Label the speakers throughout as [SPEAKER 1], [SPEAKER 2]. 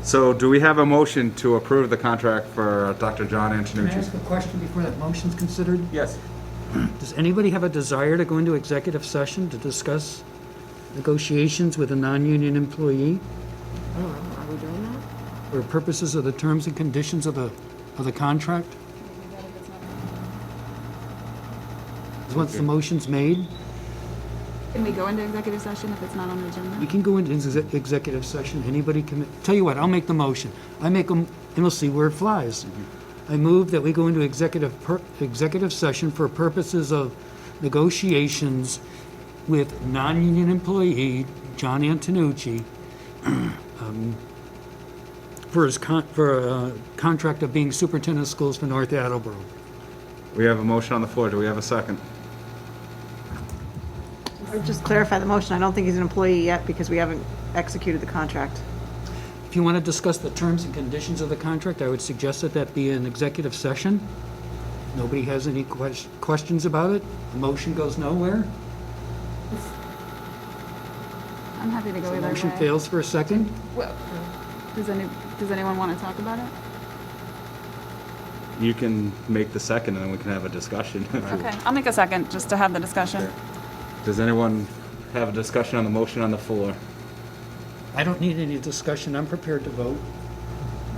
[SPEAKER 1] So do we have a motion to approve the contract for Dr. John
[SPEAKER 2] Can I
[SPEAKER 1] Antonucci?
[SPEAKER 2] ask a question before that motion's considered?
[SPEAKER 1] Yes.
[SPEAKER 2] Does anybody have a desire to go into executive session to discuss negotiations with a non-union employee
[SPEAKER 3] I don't know, are we doing that?
[SPEAKER 2] for purposes of the terms and conditions of the contract? Once the motion's made,
[SPEAKER 4] Can we go into executive session if it's not on the
[SPEAKER 2] we
[SPEAKER 4] agenda?
[SPEAKER 2] can go into executive session. Anybody can, tell you what, I'll make the motion. I make them, and we'll see where it flies. I move that we go into executive session for purposes of negotiations with non-union employee John Antonucci for a contract of being superintendent of schools for North Attleboro.
[SPEAKER 1] We have a motion on the floor. Do we have a second?
[SPEAKER 3] Or just clarify the motion, I don't think he's an employee yet because we haven't executed the contract.
[SPEAKER 2] If you want to discuss the terms and conditions of the contract, I would suggest that that be an executive session. Nobody has any questions about it? The motion goes nowhere?
[SPEAKER 4] I'm happy to go
[SPEAKER 2] The
[SPEAKER 4] either
[SPEAKER 2] motion
[SPEAKER 4] way.
[SPEAKER 2] fails for a second?
[SPEAKER 4] Well, does anyone want to talk about it?
[SPEAKER 1] You can make the second and then we can have a discussion.
[SPEAKER 4] Okay, I'll make a second just to have the discussion.
[SPEAKER 1] Does anyone have a discussion on the motion on the floor?
[SPEAKER 2] I don't need any discussion, I'm prepared to vote.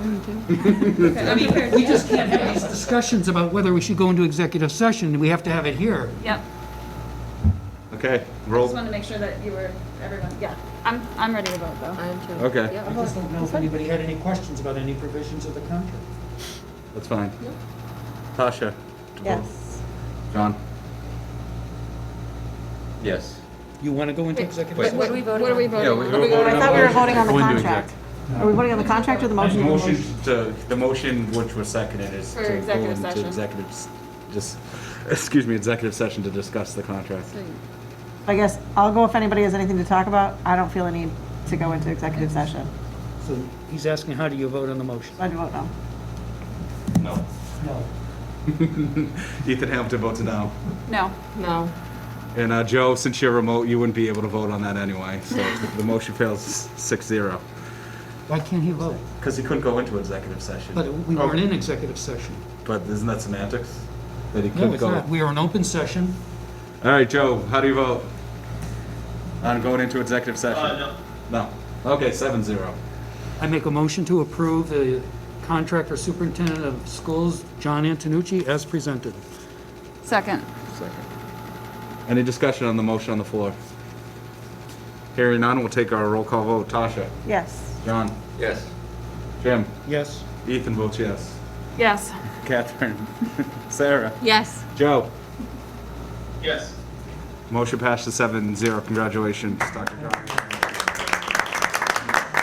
[SPEAKER 4] Okay,
[SPEAKER 2] We just can't have these discussions about whether we should go into executive session, we have to have it here.
[SPEAKER 4] Yep,
[SPEAKER 1] Okay,
[SPEAKER 4] just
[SPEAKER 1] roll.
[SPEAKER 4] wanted to make sure that everyone, yeah, I'm ready to vote though.
[SPEAKER 3] I am too.
[SPEAKER 1] Okay.
[SPEAKER 3] Yeah,
[SPEAKER 2] I just don't know if anybody had any questions about any provisions of the contract.
[SPEAKER 1] That's fine. Tasha? to vote.
[SPEAKER 3] Yes.
[SPEAKER 1] John?
[SPEAKER 5] Yes.
[SPEAKER 2] You want to go into executive
[SPEAKER 4] What
[SPEAKER 2] session?
[SPEAKER 4] are we voting on?
[SPEAKER 5] we
[SPEAKER 3] I thought we were voting on the
[SPEAKER 5] Go into
[SPEAKER 3] contract. Are we voting on the contract or the motion?
[SPEAKER 1] The motion which was seconded is
[SPEAKER 4] For
[SPEAKER 1] to go
[SPEAKER 4] executive
[SPEAKER 1] into
[SPEAKER 4] session.
[SPEAKER 1] executive session to discuss the contract.
[SPEAKER 3] I guess I'll go if anybody has anything to talk about. I don't feel a need to go into executive session.
[SPEAKER 2] So he's asking, how do you vote on the motion?
[SPEAKER 3] I do vote no.
[SPEAKER 1] No.
[SPEAKER 2] No.
[SPEAKER 1] Ethan Hampton votes no.
[SPEAKER 4] No.
[SPEAKER 3] No.
[SPEAKER 1] And Joe, since you're remote, you wouldn't be able to vote on that anyway, so the motion fails 6-0.
[SPEAKER 2] Why can't he vote?
[SPEAKER 1] Because he couldn't go into executive session.
[SPEAKER 2] But we weren't in executive session.
[SPEAKER 1] But isn't that semantics? That he
[SPEAKER 2] No,
[SPEAKER 1] couldn't
[SPEAKER 2] it's
[SPEAKER 1] go.
[SPEAKER 2] not. We are in open session.
[SPEAKER 1] All right, Joe, how do you vote? On going into executive session?
[SPEAKER 5] No.
[SPEAKER 1] No. Okay, 7-0.
[SPEAKER 2] I make a motion to approve the contract for superintendent of schools, John Antonucci, as presented.
[SPEAKER 4] Second.
[SPEAKER 1] Any discussion on the motion on the floor? Hearing none, we'll take our roll call vote. Tasha?
[SPEAKER 3] Yes.
[SPEAKER 1] John?
[SPEAKER 5] Yes.
[SPEAKER 1] Jim?
[SPEAKER 2] Yes.
[SPEAKER 1] Ethan votes yes.
[SPEAKER 4] Yes.
[SPEAKER 1] Catherine? Sarah?
[SPEAKER 4] Yes.
[SPEAKER 1] Joe?
[SPEAKER 5] Yes.
[SPEAKER 1] Motion passes 7-0. Congratulations, Dr. John.